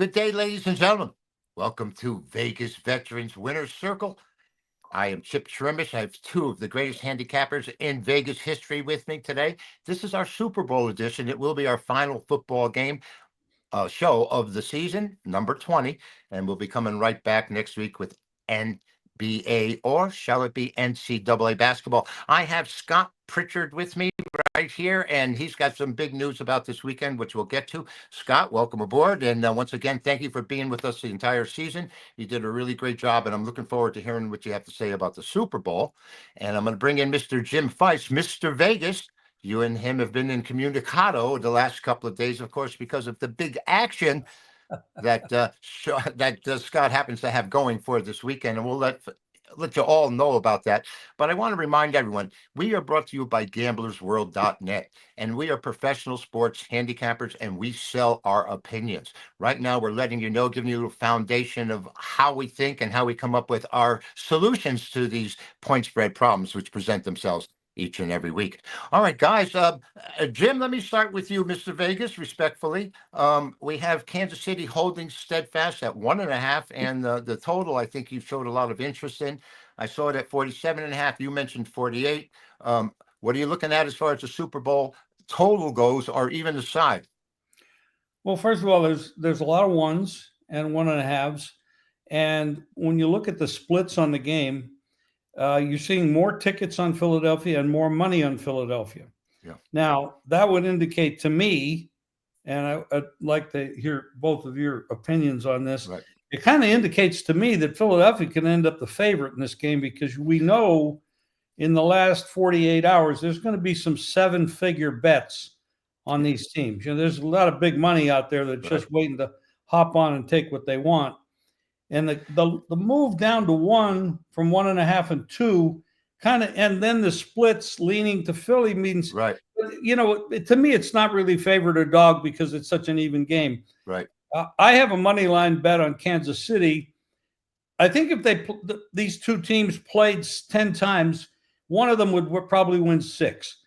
Good day, ladies and gentlemen. Welcome to Vegas Veterans Winners Circle. I am Chip Chirimbes. I have two of the greatest handicappers in Vegas history with me today. This is our Super Bowl edition. It will be our final football game show of the season, number 20, and we'll be coming right back next week with NBA, or shall it be NCAA basketball. I have Scott Pritchard with me right here, and he's got some big news about this weekend, which we'll get to. Scott, welcome aboard, and once again, thank you for being with us the entire season. You did a really great job, and I'm looking forward to hearing what you have to say about the Super Bowl. And I'm going to bring in Mr. Jim Feist, Mr. Vegas. You and him have been incommunicado the last couple of days, of course, because of the big action that Scott happens to have going for this weekend, and we'll let you all know about that. But I want to remind everyone, we are brought to you by gamblersworld.net, and we are professional sports handicappers, and we sell our opinions. Right now, we're letting you know, giving you a foundation of how we think and how we come up with our solutions to these point spread problems which present themselves each and every week. All right, guys. Jim, let me start with you, Mr. Vegas, respectfully. We have Kansas City holding steadfast at 1.5, and the total, I think you showed a lot of interest in. I saw it at 47.5. You mentioned 48. What are you looking at as far as the Super Bowl total goes, or even the side? Well, first of all, there's a lot of ones and 1.5s, and when you look at the splits on the game, you're seeing more tickets on Philadelphia and more money on Philadelphia. Yeah. Now, that would indicate to me, and I'd like to hear both of your opinions on this. Right. It kind of indicates to me that Philadelphia can end up the favorite in this game, because we know in the last 48 hours, there's going to be some 7-figure bets on these teams. There's a lot of big money out there that's just waiting to hop on and take what they want. And the move down to 1 from 1.5 and 2 and then the splits leaning to Philly means, right. To me, it's not really favored or dog because it's such an even game. Right. I have a money line bet on Kansas City. I think if these two teams played 10 times, one of them would probably win 6.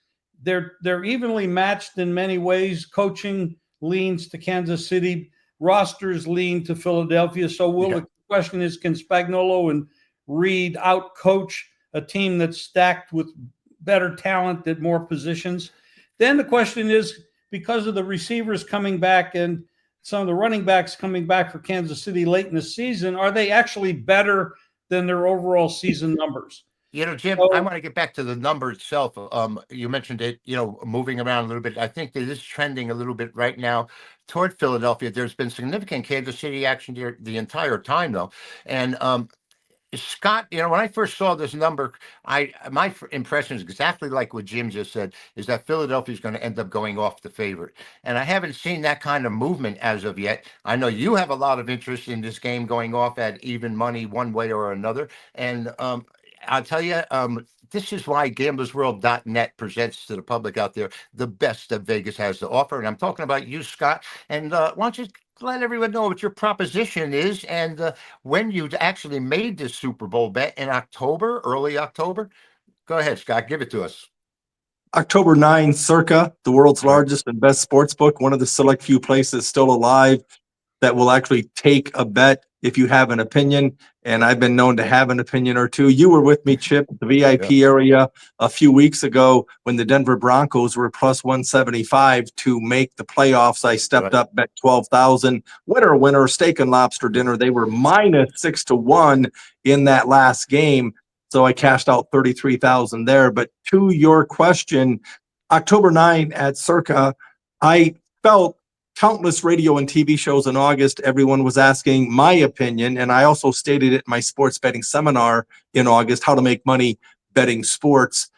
They're evenly matched in many ways. Coaching leans to Kansas City. Rosters lean to Philadelphia. So the question is, can Spagnuolo and Reid out-coach a team that's stacked with better talent at more positions? Then the question is, because of the receivers coming back and some of the running backs coming back for Kansas City late in the season, are they actually better than their overall season numbers? Jim, I want to get back to the number itself. You mentioned it, moving around a little bit. I think that it is trending a little bit right now toward Philadelphia. There's been significant Kansas City action here the entire time, though. And Scott, when I first saw this number, my impression is exactly like what Jim just said, is that Philadelphia is going to end up going off the favorite. And I haven't seen that kind of movement as of yet. I know you have a lot of interest in this game going off at even money one way or another. And I'll tell you, this is why gamblersworld.net presents to the public out there the best that Vegas has to offer. And I'm talking about you, Scott. And why don't you let everyone know what your proposition is and when you actually made this Super Bowl bet in October, early October? Go ahead, Scott. Give it to us. October 9, Circa, the world's largest and best sports book, one of the select few places still alive that will actually take a bet if you have an opinion. And I've been known to have an opinion or two. You were with me, Chip, the VIP area a few weeks ago when the Denver Broncos were plus 175 to make the playoffs. I stepped up, bet 12,000. Winner, steak and lobster dinner. They were minus 6-1 in that last game. So I cashed out 33,000 there. But to your question, October 9 at Circa, I felt countless radio and TV shows in August, everyone was asking my opinion, and I also stated it in my sports betting seminar in August, how to make money betting sports.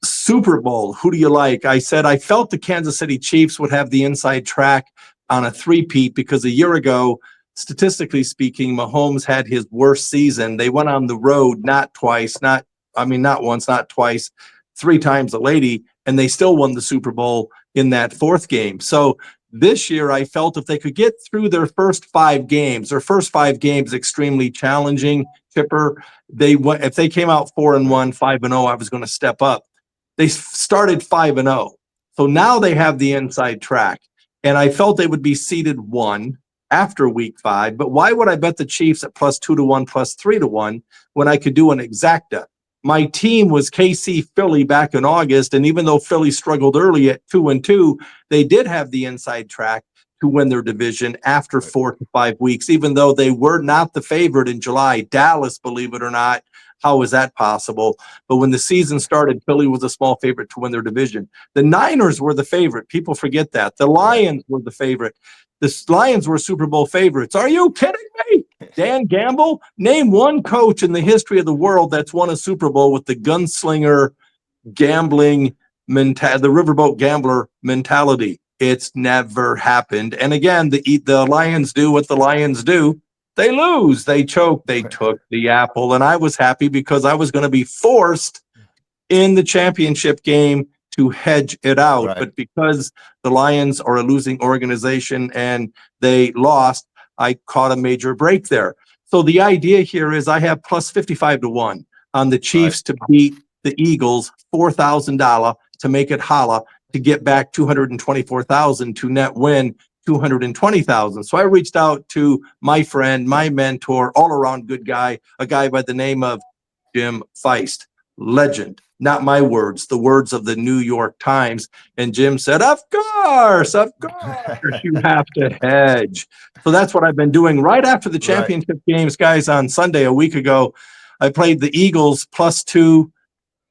Super Bowl, who do you like? I said I felt the Kansas City Chiefs would have the inside track on a three-peat because a year ago, statistically speaking, Mahomes had his worst season. They went on the road not once, not twice, 3 times a lady, and they still won the Super Bowl in that 4th game. So this year, I felt if they could get through their first 5 games, extremely challenging. Chipper, if they came out 4-1, 5-0, I was going to step up. They started 5-0, so now they have the inside track, and I felt they would be seeded 1. after week 5. But why would I bet the Chiefs at plus 2-1, plus 3-1 when I could do an exacta? My team was KC Philly back in August. And even though Philly struggled early at 2-2, they did have the inside track to win their division after 4 to 5 weeks, even though they were not the favorite in July. Dallas, believe it or not, how is that possible? But when the season started, Philly was a small favorite to win their division. The Niners were the favorite. People forget that. The Lions were the favorite. The Lions were Super Bowl favorites. Are you kidding me? Dan Gamble, name one coach in the history of the world that's won a Super Bowl with the gunslinger gambling mentality, the riverboat gambler mentality. It's never happened. And again, the Lions do what the Lions do. They lose, they choke, they took the apple. And I was happy because I was going to be forced in the championship game to hedge it out. Right. But because the Lions are a losing organization and they lost, I caught a major break there. So the idea here is I have plus 55-1 on the Chiefs to beat the Eagles, $4,000 to make it holla, to get back 224,000 to net win 220,000. So I reached out to my friend, my mentor, all around good guy, a guy by the name of Jim Feist, legend. Not my words, the words of the New York Times. And Jim said, of course, you have to hedge. So that's what I've been doing right after the championship games, guys. On Sunday, a week ago, I played the Eagles plus 2,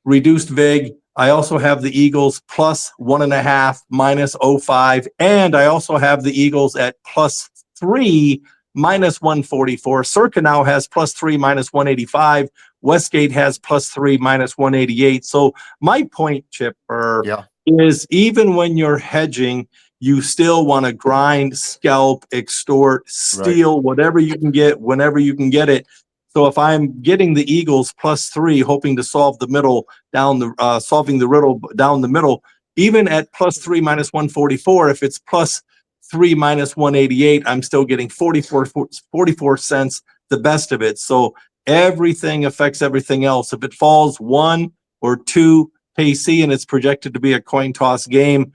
reduced VIG. I also have the Eagles plus 1.5, minus 0.5. And I also have the Eagles at plus 3, minus 144. Circa now has plus 3, minus 185. Westgate has plus 3, minus 188. So my point, Chipper, is even when you're hedging, you still want to grind, scalp, extort, steal, whatever you can get, whenever you can get it. So if I'm getting the Eagles plus 3, hoping to solve the middle down the solving the riddle down the middle, even at plus 3, minus 144, if it's plus 3, minus 188, I'm still getting 44 cents, the best of it. So everything affects everything else. If it falls 1 or 2 KC and it's projected to be a coin toss game,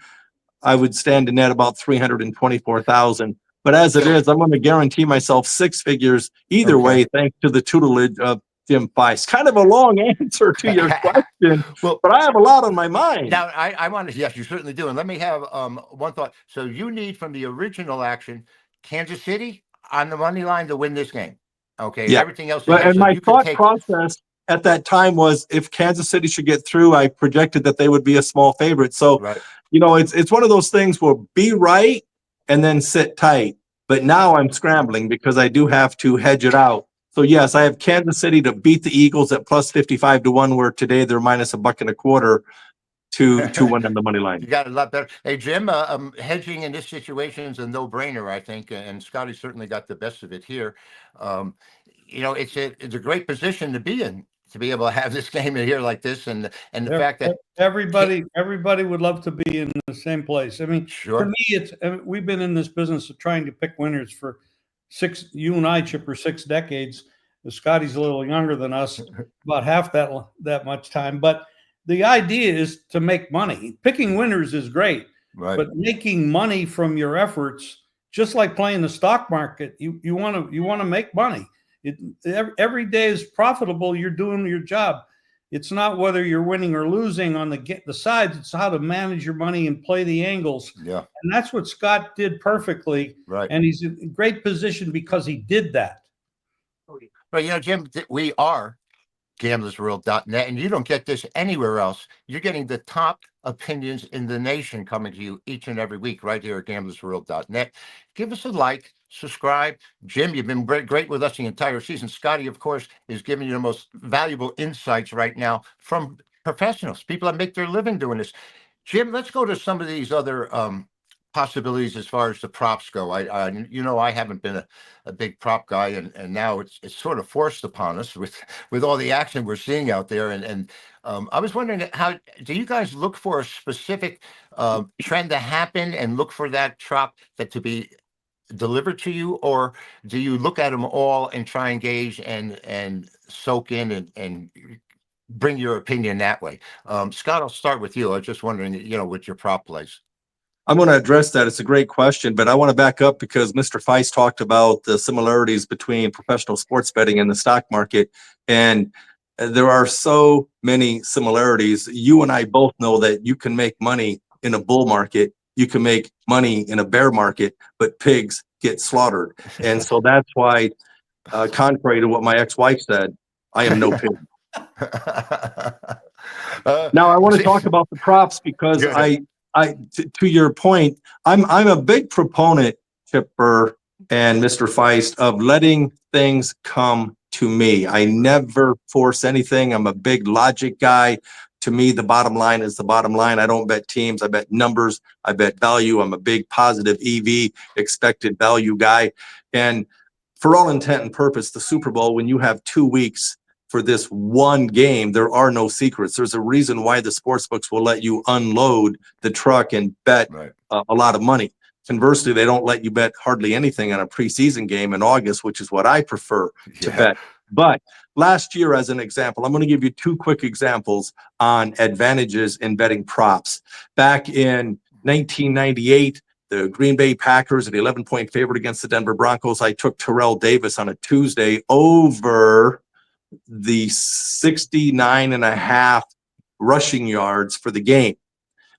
I would stand in at about 324,000. But as it is, I'm going to guarantee myself 6 figures either way, thanks to the tutelage of Jim Feist. Kind of a long answer to your question, but I have a lot on my mind. Now, I want to, yes, you certainly do. And let me have one thought. So you need from the original action, Kansas City on the money line to win this game. Okay. Yeah. Everything else. And so my thought process at that time was if Kansas City should get through, I projected that they would be a small favorite. So, you know, it's one of those things where be right and then sit tight. But now I'm scrambling because I do have to hedge it out. So yes, I have Kansas City to beat the Eagles at plus 55-1, where today they're minus $1.25 to win on the money line. You got a lot better. Hey, Jim, hedging in this situation is a no-brainer, I think, and Scotty certainly got the best of it here. You know, it's a great position to be in, to be able to have this game in here like this, and the fact that everybody would love to be in the same place. I mean, for me, it's we've been in this business of trying to pick winners for 6. You and I, Chip, for 6 decades. Scotty's a little younger than us, about half that much time. But the idea is to make money. Picking winners is great, but making money from your efforts, just like playing the stock market, you want to make money. Every day is profitable. You're doing your job. It's not whether you're winning or losing on the sides. It's how to manage your money and play the angles. Yeah. And that's what Scott did perfectly. Right. And he's in a great position because he did that. But, you know, Jim, we are gamblersworld.net, and you don't get this anywhere else. You're getting the top opinions in the nation coming to you each and every week right here at gamblersworld.net. Give us a like, subscribe. Jim, you've been great with us the entire season. Scotty, of course, is giving you the most valuable insights right now from professionals, people that make their living doing this. Jim, let's go to some of these other possibilities as far as the props go. You know, I haven't been a big prop guy, and now it's sort of forced upon us with all the action we're seeing out there. And I was wondering, how do you guys look for a specific trend to happen and look for that prop that to be delivered to you, or do you look at them all and try and gauge and soak in and bring your opinion that way? Scott, I'll start with you. I was just wondering, you know, with your prop plays. I'm going to address that. It's a great question, but I want to back up because Mr. Feist talked about the similarities between professional sports betting and the stock market. And there are so many similarities. You and I both know that you can make money in a bull market. You can make money in a bear market, but pigs get slaughtered. And so that's why, contrary to what my ex-wife said, I am no pig. Now I want to talk about the props because to your point, I'm a big proponent, Chipper and Mr. Feist, of letting things come to me. I never force anything. I'm a big logic guy. To me, the bottom line is the bottom line. I don't bet teams. I bet numbers. I bet value. I'm a big positive EV, expected value guy. And for all intent and purpose, the Super Bowl, when you have 2 weeks for this one game, there are no secrets. There's a reason why the sports books will let you unload the truck and bet a lot of money. Conversely, they don't let you bet hardly anything on a preseason game in August, which is what I prefer to bet. But last year, as an example, I'm going to give you 2 quick examples on advantages in betting props. Back in 1998, the Green Bay Packers, an 11-point favorite against the Denver Broncos. I took Terrell Davis on a Tuesday over the 69.5 rushing yards for the game.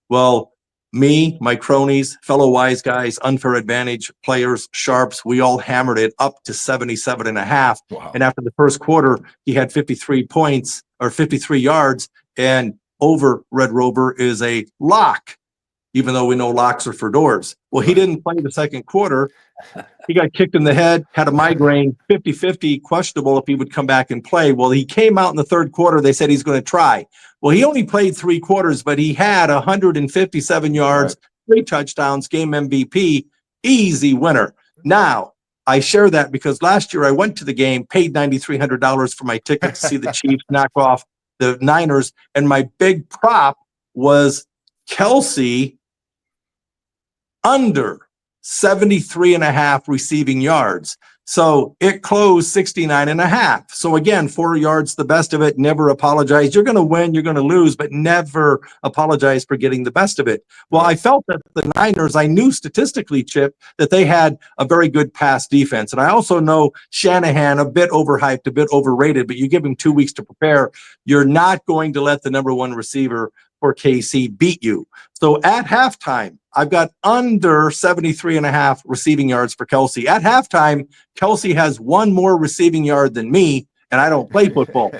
Well, me, my cronies, fellow wise guys, unfair advantage players, sharps, we all hammered it up to 77.5. Wow. And after the first quarter, he had 53 points or 53 yards, and over Red Rover is a lock, even though we know locks are for doors. Well, he didn't play the second quarter. He got kicked in the head, had a migraine, 50-50, questionable if he would come back and play. Well, he came out in the third quarter. They said he's going to try. Well, he only played 3 quarters, but he had 157 yards, 3 touchdowns, game MVP, easy winner. Now, I share that because last year I went to the game, paid $9,300 for my ticket to see the Chiefs knock off the Niners, and my big prop was Kelsey under 73.5 receiving yards. So it closed 69.5. So again, 4 yards, the best of it. Never apologize. You're going to win, you're going to lose, but never apologize for getting the best of it. Well, I felt that the Niners, I knew statistically, Chip, that they had a very good pass defense. And I also know Shanahan, a bit overhyped, a bit overrated, but you give him 2 weeks to prepare. You're not going to let the number 1 receiver for KC beat you. So at halftime, I've got under 73.5 receiving yards for Kelsey. At halftime, Kelsey has 1 more receiving yard than me, and I don't play football.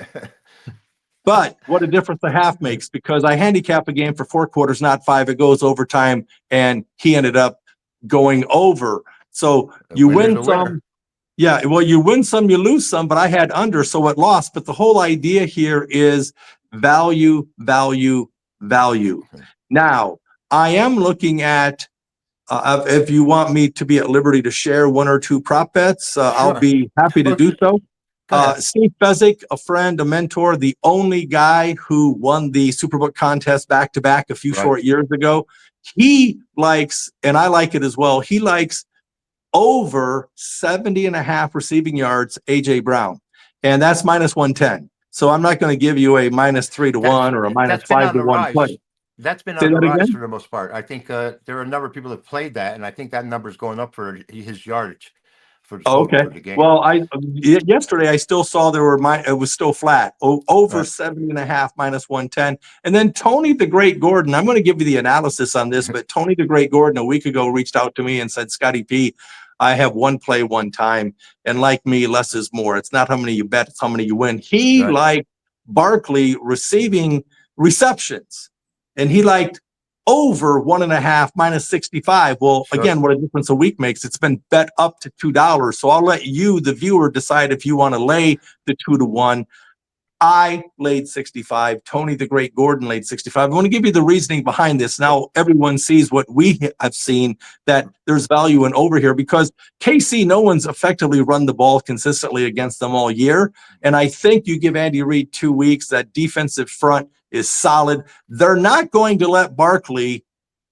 But what a difference a half makes, because I handicap a game for 4 quarters, not 5. It goes overtime, and he ended up going over. So you win some. Yeah, well, you win some, you lose some, but I had under, so it lost. But the whole idea here is value, value, value. Now, I am looking at, if you want me to be at liberty to share 1 or 2 prop bets, sure, I'll be happy to do so. Steve Fezzik, a friend, a mentor, the only guy who won the Superbook contest back-to-back a few short years ago. He likes, and I like it as well, he likes over 70.5 receiving yards, A.J. Brown. And that's minus 110. So I'm not going to give you a minus 3 to 1 or a minus 5 to 1 play. That's been on the rise for the most part. I think there are a number of people that played that, and I think that number is going up for his yardage for the, for the game. Well, yesterday I still saw it was still flat. Over 70.5 minus 110. And then Tony the Great Gordon, I'm going to give you the analysis on this, but Tony the Great Gordon a week ago reached out to me and said, Scotty P, I have 1 play 1 time, and like me, less is more. It's not how many you bet, it's how many you win. He liked Barkley receiving receptions, and he liked over 1.5 minus 65. Well, again, what a difference a week makes. It's been bet up to $2. So I'll let you, the viewer, decide if you want to lay the 2 to 1. I laid 65. Tony the Great Gordon laid 65. I want to give you the reasoning behind this. Now everyone sees what we have seen, that there's value in over here, because KC, no one's effectively run the ball consistently against them all year. And I think you give Andy Reid 2 weeks, that defensive front is solid. They're not going to let Barkley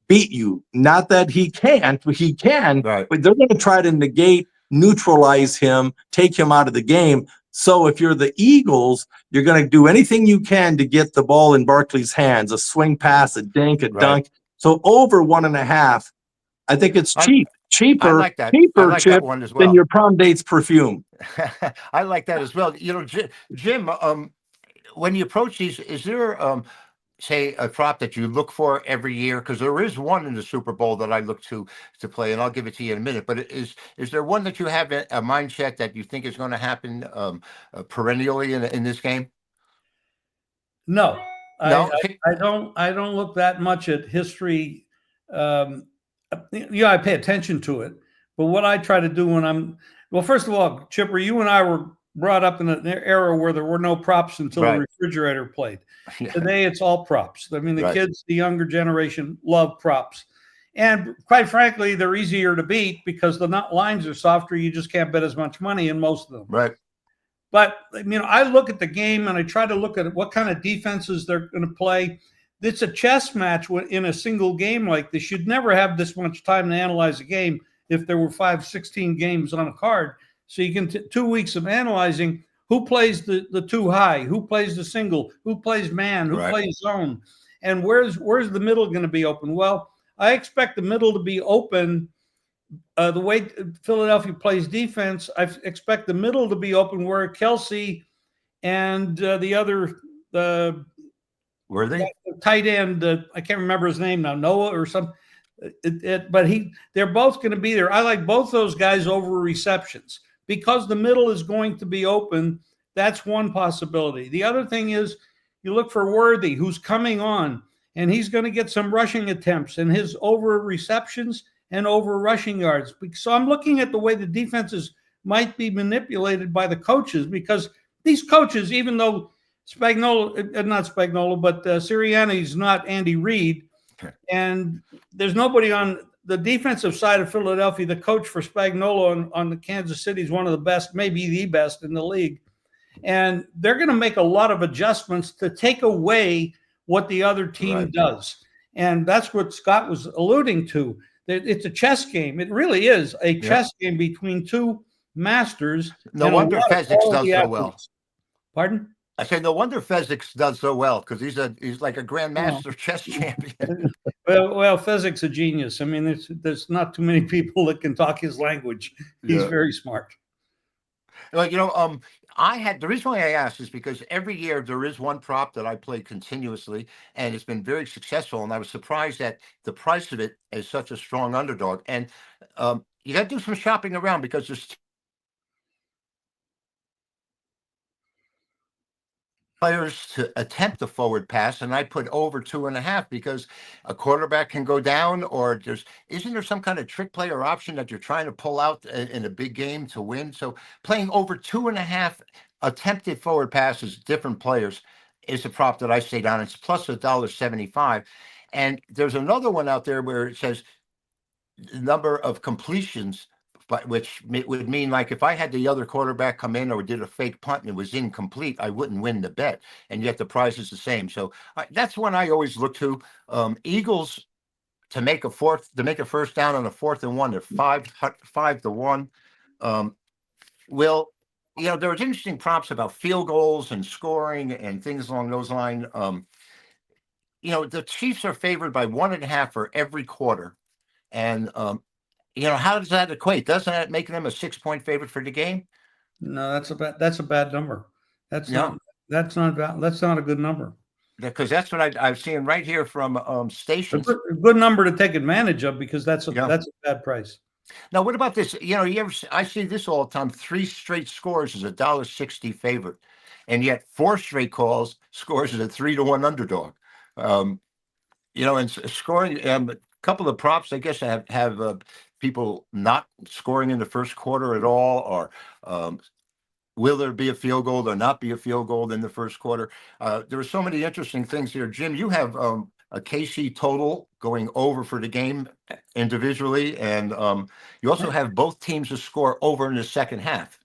beat you. Not that he can't, he can, but they're going to try to negate, neutralize him, take him out of the game. So if you're the Eagles, you're going to do anything you can to get the ball in Barkley's hands, a swing pass, a dink, a dunk. So over 1.5, I think it's I cheaper, like that. I like that Chip, one as than well. your prom date's perfume. I like that as well. Jim, when you approach these, is there say a prop that you look for every year? Because there is one in the Super Bowl that I look to play, and I'll give it to you in a minute. But is there one that you have a mindset that you think is going to happen perennially in this game? No, No. I don't look that much at history. Um, yeah, I pay attention to it, but what I try to do well, first of all, Chipper, you and I were brought up in an era where there were no props until the Right. refrigerator played. Yeah. Today, it's all props. I mean, the Right. kids, the younger generation, love props. And quite frankly, they're easier to beat because the lines are softer. You just can't bet as much money in most of them. Right. But I look at the game and I try to look at what kind of defenses they're going to play. It's a chess match in a single game like this. You'd never have this much time to analyze a game if there were 16 games on a card. So you can 2 weeks of analyzing who plays the too high, who plays the single, who plays man, who Right. plays zone, and where's the middle going to be open? Well, I expect the middle to be open. The way Philadelphia plays defense, I expect the middle to be open where Kelsey and the other Were they? tight end, I can't remember his name now, Noah or something. But they're both going to be there. I like both those guys over receptions because the middle is going to be open. That's one possibility. The other thing is you look for Worthy, who's coming on, and he's going to get some rushing attempts and his over receptions and over rushing yards. So I'm looking at the way the defenses might be manipulated by the coaches, because these coaches, even though Sirianni's not Andy Reid, and there's nobody on the defensive side of Philadelphia. The coach for Spagnuolo on the Kansas City is one of the best, maybe the best in the league. And they're going to make a lot of adjustments to take away what the other team Right. does. And that's what Scott was alluding to. It's a chess game. It really is a chess game between two masters. No wonder Fezzik does so well. Pardon? I say no wonder Fezzik does so well, because he's like a grandmaster chess champion. Well, Fezzik's a genius. I mean, there's not too many people that can talk his language. He's very smart. Well, the reason why I asked is because every year there is one prop that I play continuously, and it's been very successful. And I was surprised that the price of it is such a strong underdog. And you got to do some shopping around, because there's players to attempt the forward pass, and I put over 2.5 because a quarterback can go down, or isn't there some kind of trick play or option that you're trying to pull out in a big game to win? So playing over 2.5 attempted forward passes, different players, is a prop that I stay down. It's plus $1.75. And there's another one out there where it says the number of completions, but which would mean, like, if I had the other quarterback come in or did a fake punt and it was incomplete, I wouldn't win the bet, and yet the price is the same. So that's one I always look to. Eagles to make a first down on a 4th and 1, they're 5-1. There was interesting props about field goals and scoring and things along those lines. The Chiefs are favored by 1.5 for every quarter, and how does that equate? Doesn't that make them a 6-point favorite for the game? No, that's a bad number. That's not a good number. Because that's what I'm seeing right here from stations. A good number to take advantage of, because that's a bad price. Now, what about this? I see this all the time. 3 straight scores is $1.60 favorite, and yet 4 straight scores is a 3-1 underdog. And scoring, a couple of props, I guess, have people not scoring in the first quarter at all, or will there be a field goal or not be a field goal in the first quarter? There are so many interesting things here. Jim, you have a KC total going over for the game individually, and you also have both teams to score over in the second half.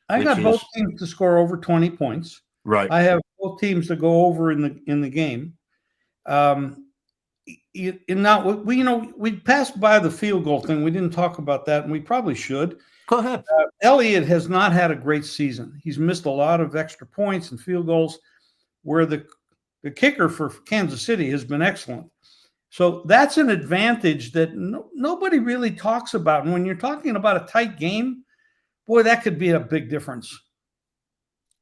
I got both teams to score over 20 points. Right. I have both teams to go over in the game. We passed by the field goal thing. We didn't talk about that, and we probably should. Go ahead. Elliott has not had a great season. He's missed a lot of extra points and field goals, where the kicker for Kansas City has been excellent. So that's an advantage that nobody really talks about. And when you're talking about a tight game, boy, that could be a big difference.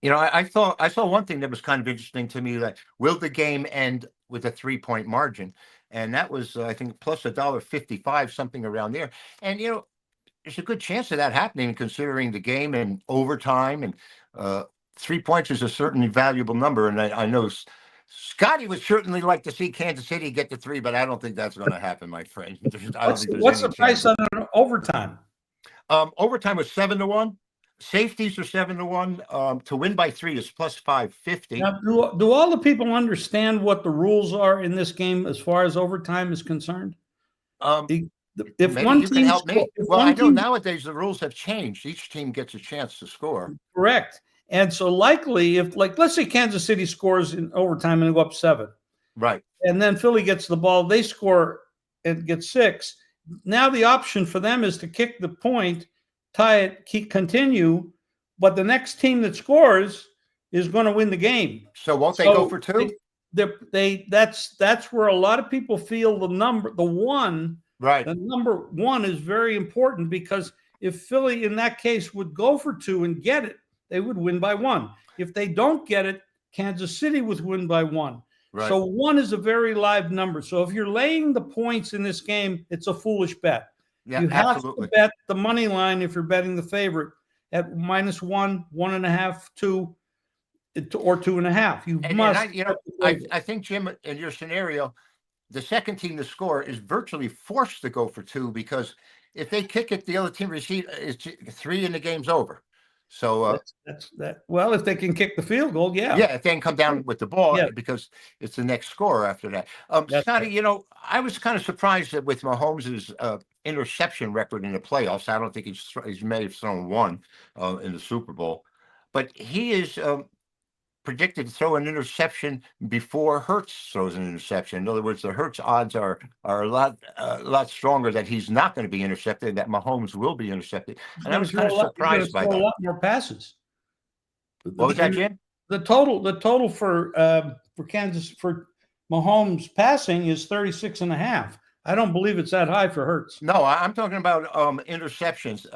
You know, I saw one thing that was kind of interesting to me, that will the game end with a 3-point margin? And that was, I think, plus $1.55, something around there. And, you know, there's a good chance of that happening, considering the game and overtime, and 3 points is a certainly valuable number. And I know Scotty would certainly like to see Kansas City get the 3, but I don't think that's going to happen, my friend. I don't think there's What's any the price chance. on an overtime? Overtime was 7-1. Safeties are 7-1. To win by 3 is plus 550. Now, do all the people understand what the rules are in this game as far as overtime is concerned? If Maybe one you can team, help me. if Well, one I know team, nowadays the rules have changed. Each team gets a chance to score. correct. And so likely, if, like, let's say Kansas City scores in overtime and they go up 7, Right. and then Philly gets the ball, they score and get 6. Now the option for them is to kick the point, tie it, continue, but the next team that scores is going to win the game. So won't they go for 2? That's where a lot of people feel the number one is very important, because if Philly in that case would go for 2 and get it, they would win by 1. If they don't get it, Kansas City would win by 1. Right. So 1 is a very live number. So if you're laying the points in this game, it's a foolish bet. Yeah, you have absolutely. to bet the money line if you're betting the favorite at -1, 1.5, 2, or 2.5. You must. I think, Jim, in your scenario, the second team to score is virtually forced to go for 2, because if they kick it, the other team receives 3 and the game's over. So that's that. Well, if they can kick the field goal, yeah. Yeah, if they can come down with the ball, Yeah. because it's the next score after that. That's Scotty, right. you know, I was kind of surprised that with Mahomes' interception record in the playoffs, I don't think he's may have thrown 1 in the Super Bowl, but he is predicted to throw an interception before Hurts throws an interception. In other words, the Hurts odds are a lot stronger that he's not going to be intercepted, that Mahomes will be intercepted. And I was kind of surprised by that. A lot more passes. What was that, Jim? The total for Kansas, for Mahomes passing, is 36.5. I don't believe it's that high for Hurts. No, I'm talking about interceptions.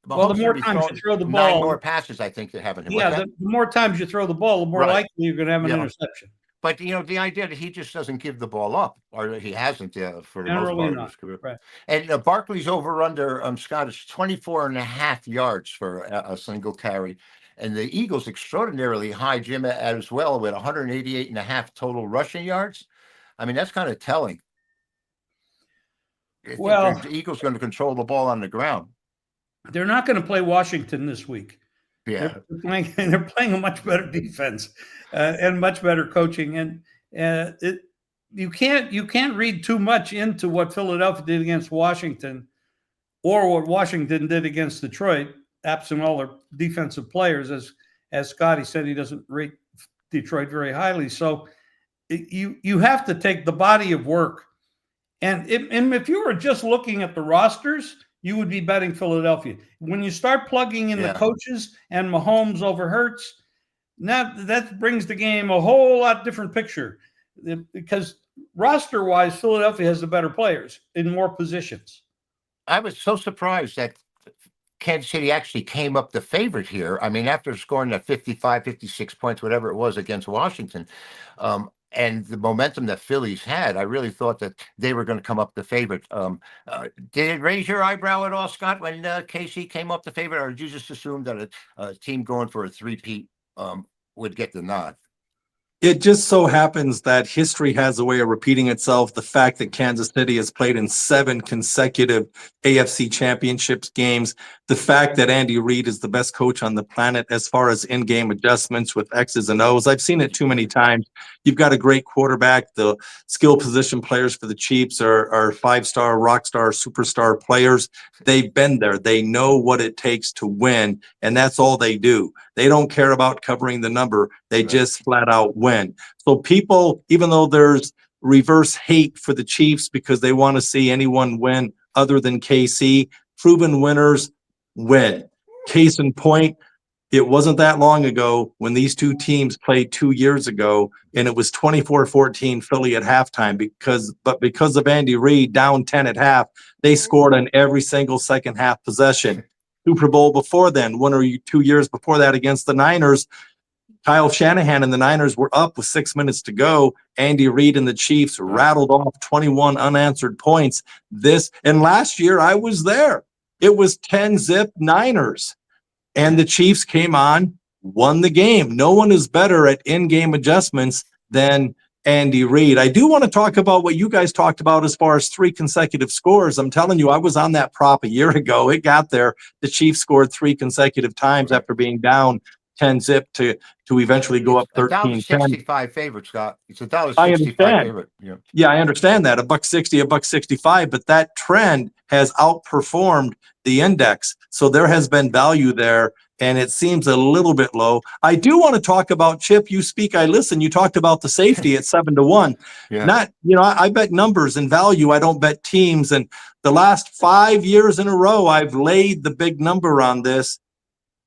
Well, the more times you throw the ball, 9 more passes, I think, they have in him. Yeah, the more times you throw the ball, the more likely you're going to have an interception. But, you know, the idea that he just doesn't give the ball up, or he hasn't for the most part of his career. Right. And Barkley's over-under, Scott, is 24.5 yards for a single carry. And the Eagles extraordinarily high, Jim, as well, with 188.5 total rushing yards. I mean, that's kind of telling. Well, the Eagles going to control the ball on the ground. They're not going to play Washington this week. Yeah, they're playing a much better defense and much better coaching. And you can't read too much into what Philadelphia did against Washington, or what Washington did against Detroit, absent all their defensive players. As Scotty said, he doesn't rate Detroit very highly. So you have to take the body of work. And if you were just looking at the rosters, you would be betting Philadelphia. When you start plugging in the coaches and Mahomes over Hurts, now that brings the game a whole lot different picture, because roster-wise, Philadelphia has the better players in more positions. I was so surprised that Kansas City actually came up the favorite here. I mean, after scoring that 55, 56 points, whatever it was, against Washington, and the momentum that Phillies had, I really thought that they were going to come up the favorite. Did it raise your eyebrow at all, Scott, when KC came up the favorite, or did you just assume that a team going for a three-peat would get the nod? It just so happens that history has a way of repeating itself. The fact that Kansas City has played in 7 consecutive AFC championships games, the fact that Andy Reid is the best coach on the planet as far as in-game adjustments with X's and O's. I've seen it too many times. You've got a great quarterback. The skill position players for the Chiefs are 5-star, rock star, superstar players. They've been there. They know what it takes to win, and that's all they do. They don't care about covering the number. They just flat out win. So people, even though there's reverse hate for the Chiefs because they want to see anyone win other than KC, proven winners win. Case in point, It wasn't that long ago when these two teams played 2 years ago, and it was 24-14 Philly at halftime because of Andy Reid down 10 at half, they scored on every single second half possession. Super Bowl before then, 1 or 2 years before that against the Niners, Kyle Shanahan and the Niners were up with 6 minutes to go. Andy Reid and the Chiefs rattled off 21 unanswered points. And last year I was there. It was 10-zip Niners. And the Chiefs came on, won the game. No one is better at in-game adjustments than Andy Reid. I do want to talk about what you guys talked about as far as 3 consecutive scores. I'm telling you, I was on that prop a year ago. It got there. The Chiefs scored 3 consecutive times after being down 10-zip to eventually go up 13-10. $1.65 favorite, Scott. It's $1.65 I understand. favorite. Yeah. Yeah, I understand that. $1.60, $1.65, but that trend has outperformed the index. So there has been value there, and it seems a little bit low. I do want to talk about, Chip, you speak, I listen. You talked about the safety at 7-1. Yeah. I bet numbers and value. I don't bet teams. And the last 5 years in a row, I've laid the big number on this.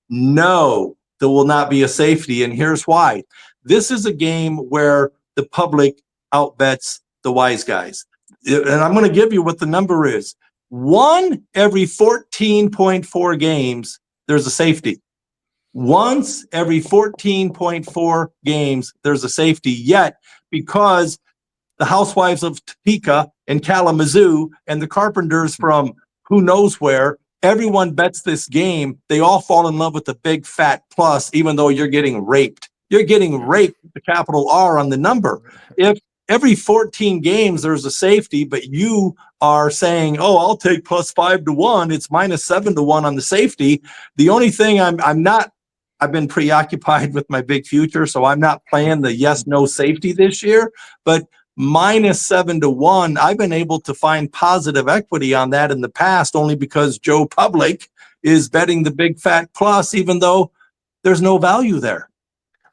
No, there will not be a safety. And here's why. This is a game where the public outbets the wise guys. And I'm going to give you what the number is. 1 every 14.4 games, there's a safety. Once every 14.4 games, there's a safety. Yet, because the housewives of Topeka and Kalamazoo and the carpenters from who knows where, everyone bets this game, they all fall in love with the big fat plus, even though you're getting raped. You're getting raped with the capital R on the number. If every 14 games there's a safety, but you are saying, oh, I'll take plus 5-1, it's minus 7-1 on the safety. The only thing I've been preoccupied with my big future, so I'm not playing the yes, no safety this year, but minus 7-1, I've been able to find positive equity on that in the past only because Joe Public is betting the big fat plus, even though there's no value there.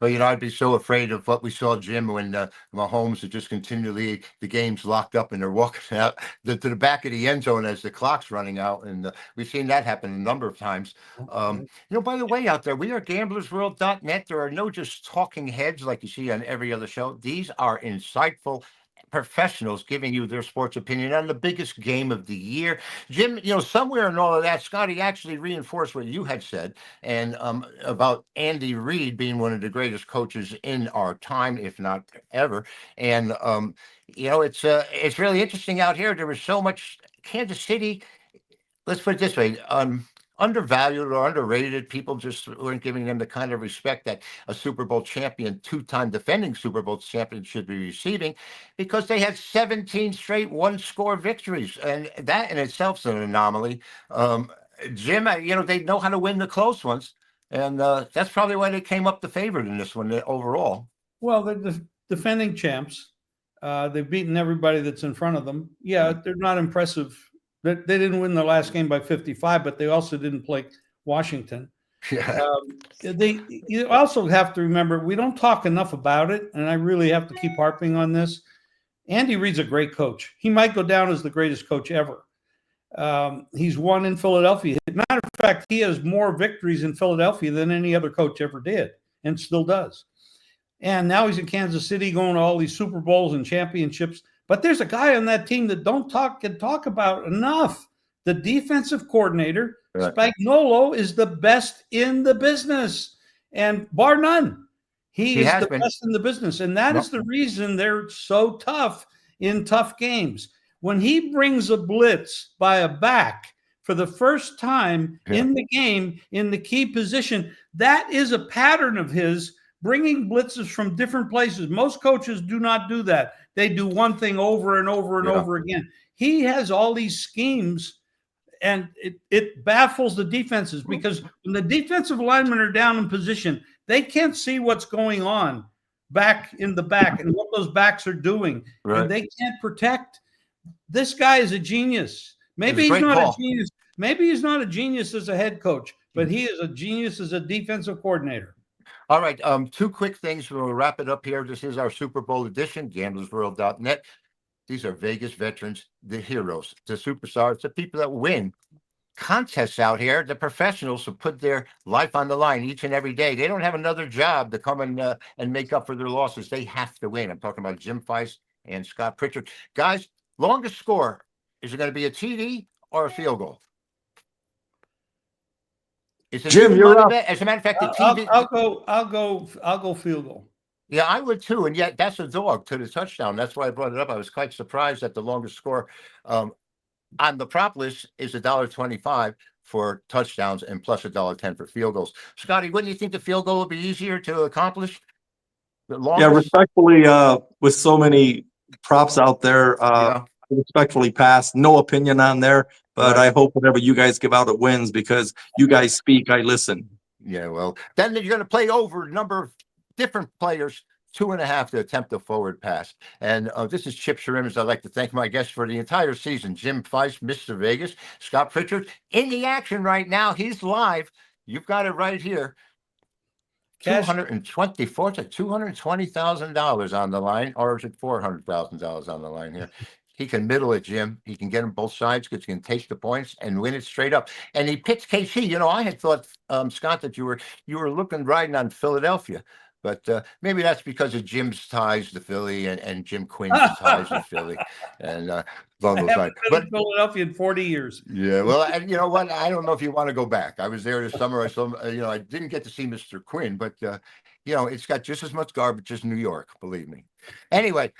Well, I'd be so afraid of what we saw, Jim, when Mahomes are just continually, the game's locked up and they're walking out to the back of the end zone as the clock's running out. And we've seen that happen a number of times. By the way, out there, we are gamblersworld.net. There are no just talking heads like you see on every other show. These are insightful professionals giving you their sports opinion on the biggest game of the year. Jim, somewhere in all of that, Scotty actually reinforced what you had said and about Andy Reid being one of the greatest coaches in our time, if not ever. And it's really interesting out here. There was so much Kansas City. Let's put it this way. Undervalued or underrated. People just weren't giving them the kind of respect that a Super Bowl champion, 2-time defending Super Bowl champion should be receiving, because they had 17 straight 1-score victories. And that in itself is an anomaly. Jim, they know how to win the close ones. And that's probably why they came up the favorite in this one overall. Well, the defending champs. They've beaten everybody that's in front of them. Yeah, they're not impressive. They didn't win the last game by 55, but they also didn't play Washington. Yeah. You also have to remember, we don't talk enough about it, and I really have to keep harping on this. Andy Reid's a great coach. He might go down as the greatest coach ever. He's won in Philadelphia. Matter of fact, he has more victories in Philadelphia than any other coach ever did, and still does. And now he's in Kansas City going to all these Super Bowls and championships. But there's a guy on that team that don't talk about enough. The defensive coordinator, right. Spagnuolo, is the best in the business. And bar none, he is the best in the business. And that is the reason they're so tough in tough games. When he brings a blitz by a back for the first time in the game, in the key position, that is a pattern of his, bringing blitzes from different places. Most coaches do not do that. They do one thing over and over and over again. He has all these schemes, and it baffles the defenses, because when the defensive linemen are down in position, they can't see what's going on back in the back and what those backs are doing. Right. And they can't protect. This guy is a genius. Maybe he's not a genius. Maybe he's not a genius as a head coach, but he is a genius as a defensive coordinator. All right. 2 quick things. We'll wrap it up here. This is our Super Bowl edition, gamblersworld.net. These are Vegas veterans, the heroes, the superstars, the people that win contests out here. The professionals who put their life on the line each and every day. They don't have another job to come and make up for their losses. They have to win. I'm talking about Jim Feist and Scott Pritchard. Guys, longest score, is it going to be a TD or a field goal? It's an Jim, even you're money up. bet. As a matter of fact, the I'll, TV. I'll go field goal. Yeah, I would too. And yet that's a dog to the touchdown. That's why I brought it up. I was quite surprised that the longest score on the prop list is $1.25 for touchdowns and plus $1.10 for field goals. Scotty, wouldn't you think the field goal would be easier to accomplish? The Yeah, longest? respectfully, with so many props out there, Yeah. I respectfully pass. No opinion on there, but Right. I hope whatever you guys give out, it wins because you guys speak, I listen. Yeah, well, then you're going to play over a number of different players, 2.5 to attempt a forward pass. And this is Chip Chirimbes. I'd like to thank my guests for the entire season. Jim Feist, Mr. Vegas, Scott Pritchard in the action right now. He's live. You've got it right here. Cash. $220,000 on the line, or is it $400,000 on the line here? He can middle it, Jim. He can get them both sides because he can take the points and win it straight up. And he picks KC. You know, I had thought, Scott, that you were looking riding on Philadelphia, but maybe that's because of Jim's ties to Philly and Jim Quinn's ties to Philly, and along I those haven't lines. been But in Philadelphia in 40 years. yeah, well, and you know what? I don't know if you want to go back. I was there this summer. I saw, I didn't get to see Mr. Quinn, but it's got just as much garbage as New York, believe me. Anyway,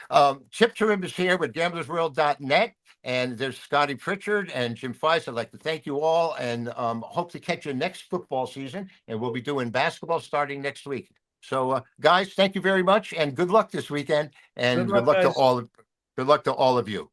Chip Chirimbes is here with gamblersworld.net, and there's Scotty Pritchard and Jim Feist. I'd like to thank you all, and hope to catch you next football season. And we'll be doing basketball starting next week. So, guys, thank you very much, and good luck this weekend. And Good luck, to guys. all. Good luck to all of you.